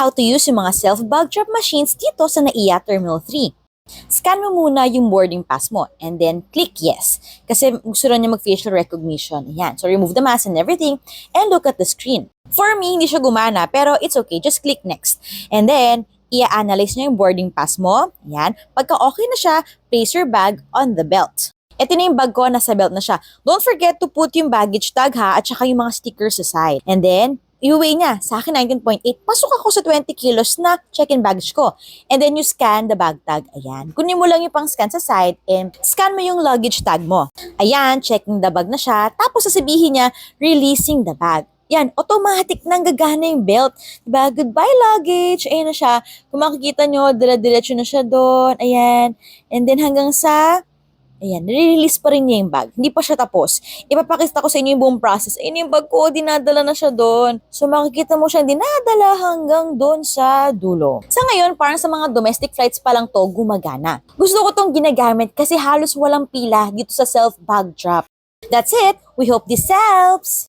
How to use yung mga self-bag drop machines dito sa NAIA Terminal 3. Scan mo muna yung boarding pass mo and then click yes. Kasi gusto rin niya mag-facial recognition. Ayan. So remove the mask and everything and look at the screen. For me, hindi siya gumana pero it's okay. Just click next. And then, i-analyze niya yung boarding pass mo. Ayan. Pagka okay na siya, place your bag on the belt. Ito na yung bag ko, nasa belt na siya. Don't forget to put yung baggage tag ha at saka yung mga stickers sa side. And then, i-weigh niya. Sa akin, 19.8. Pasok ako sa 20 kilos na check-in baggage ko. And then you scan the bag tag. Ayan. Kunin mo lang yung pang-scan sa side and scan mo yung luggage tag mo. Ayan, checking the bag na siya. Tapos sasabihin niya, releasing the bag. Yan, automatic nang gagana yung belt. Diba? Goodbye luggage. Ayan na siya. Kung makikita nyo, dire-diretso na siya doon. Ayan. And then hanggang sa... Ayan, nire-release pa rin niya yung bag. Hindi pa siya tapos. Ipapakita ko sa inyo yung buong process. Ayun yung bag ko, dinadala na siya doon. So makikita mo siya dinadala hanggang doon sa dulo. Sa ngayon, parang sa mga domestic flights pa lang to gumagana. Gusto ko tong ginagamit kasi halos walang pila dito sa self-bag drop. That's it. We hope this helps!